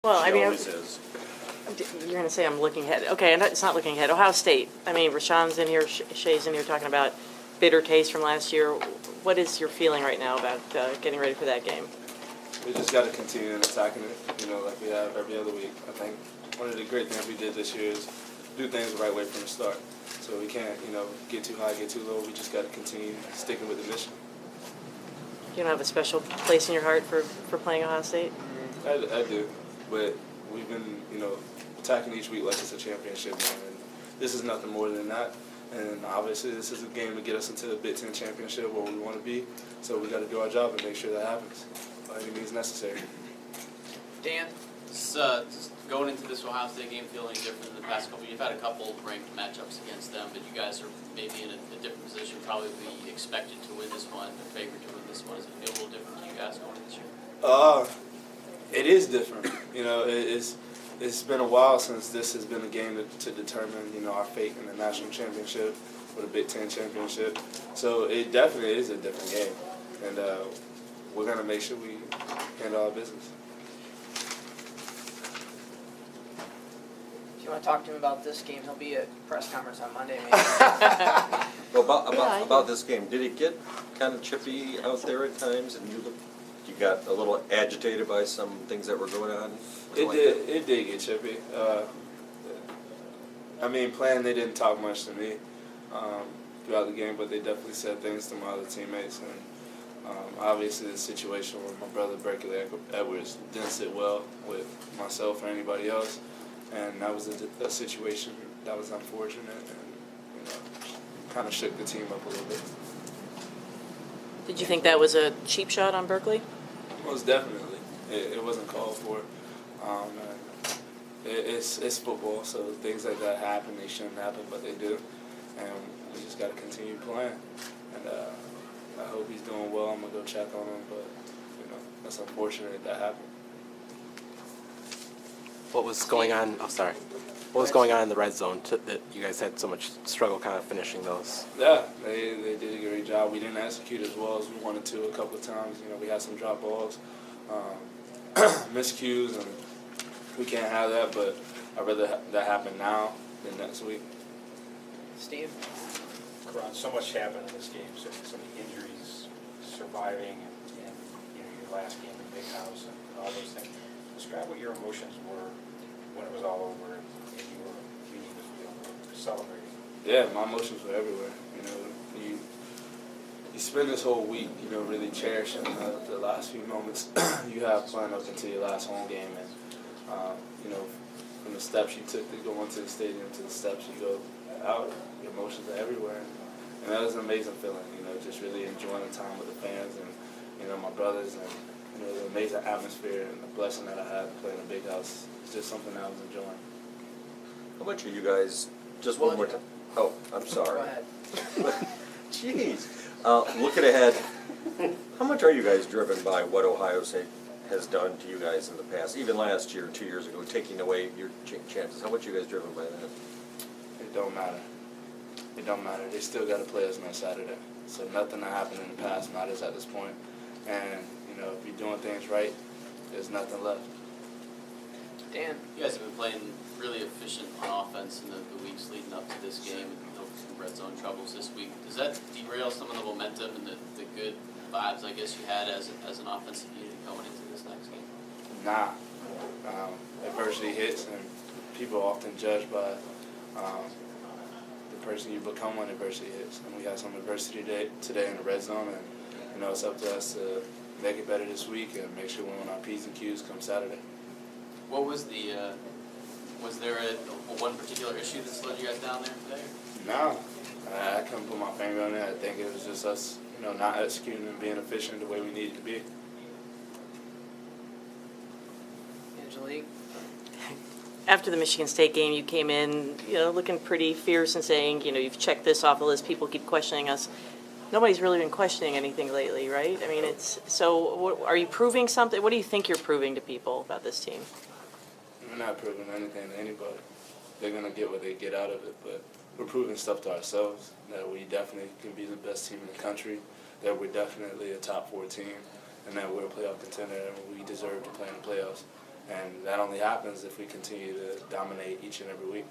Well, I She mean, always is. you're going to say I'm looking ahead. Okay, and it's not looking ahead. Ohio State. I mean, Rashawn's in here, Shay's in here talking about bitter taste from last year. What is your feeling right now about getting ready for that game? We just got to continue attacking it, like we have every other week. I think one of the great things we did this year is do things the right way from the start. So we can't, get too high, get too low. We just got to continue sticking with the mission. You don't have a special place in your heart for playing Ohio State? I do, but we've been, attacking each week like it's a championship game, and this is nothing more than that. And obviously, this is a game to get us into the Big Ten championship where we want to be. So we got to do our job and make sure that happens by any means necessary. Dan, just going into this Ohio State game, feeling different than the past couple. You've had a couple ranked matchups against them, but you guys are maybe in a different position. Probably expected to win this one, or favored to win this one. Does it feel a little different to you guys going into this year? It is different. It's been a while since this has been a game to determine, our fate in the national championship or the Big Ten championship. So it definitely is a different game, and we're going to make sure we handle our business. If you want to talk to him about this game, he'll be at press conference on Monday. Maybe. Well, about this game, did it get kind of chippy out there at times, and you got a little agitated by some things that were going on? It did get chippy. Playing, they didn't talk much to me throughout the game, but they definitely said things to my other teammates. And obviously, the situation with my brother Berkeley Edwards didn't sit well with myself or anybody else, and that was a situation that was unfortunate and kind of shook the team up a little bit. Did you think that was a cheap shot on Berkeley? Most definitely. It wasn't called for. It's football, so things like that happen. They shouldn't happen, but they do. And we just got to continue playing. And I hope he's doing well. I'm going to go check on him, but that's unfortunate that happened. What was going on? Oh, sorry. What was going on in the red zone that you guys had so much struggle kind of finishing those? Yeah, they did a great job. We didn't execute as well as we wanted to a couple of times. We had some drop balls, miscues, and we can't have that, but I'd rather that happen now than next week. Steve? Karan, so much happened in this game, so many injuries, surviving, and your last game in Big House and all those things. Describe what your emotions were when it was all over and you were leaving the field, celebrating. Yeah, my emotions were everywhere. You spend this whole week, really cherishing the last few moments you have playing up until your last home game, and from the steps you took to go into the stadium to the steps you go out, your emotions are everywhere, and that was an amazing feeling. Just really enjoying the time with the fans and my brothers, and the amazing atmosphere and the blessing that I had playing in a big house. It's just something that I was enjoying. How much are you guys, just one more time? Oh, I'm sorry. Go ahead. Jeez. Looking ahead, how much are you guys driven by what Ohio State has done to you guys in the past, even last year, 2 years ago, taking away your chances? How much are you guys driven by that? It don't matter. It don't matter. They still got to play us next Saturday. So nothing that happened in the past matters at this point. And, if you're doing things right, there's nothing left. Dan? You guys have been playing really efficient on offense in the weeks leading up to this game. No red zone troubles this week. Does that derail some of the momentum and the good vibes, I guess, you had as an offensive unit going into this next game? Nah. Adversity hits, and people are often judged by the person you become when adversity hits. And we had some adversity today in the red zone, and it's up to us to make it better this week and make sure we're on our P's and Q's come Saturday. What was was there one particular issue that slowed you guys down there today? No, I couldn't put my finger on it. I think it was just us, not executing and being efficient the way we needed to be. Angelique? After the Michigan State game, you came in, looking pretty fierce and saying, you've checked this off the list. People keep questioning us. Nobody's really been questioning anything lately, right? I mean, are you proving something? What do you think you're proving to people about this team? We're not proving anything to anybody. They're going to get what they get out of it, but we're proving stuff to ourselves, that we definitely can be the best team in the country, that we're definitely a top 4 team, and that we're a playoff contender and we deserve to play in the playoffs. And that only happens if we continue to dominate each and every week.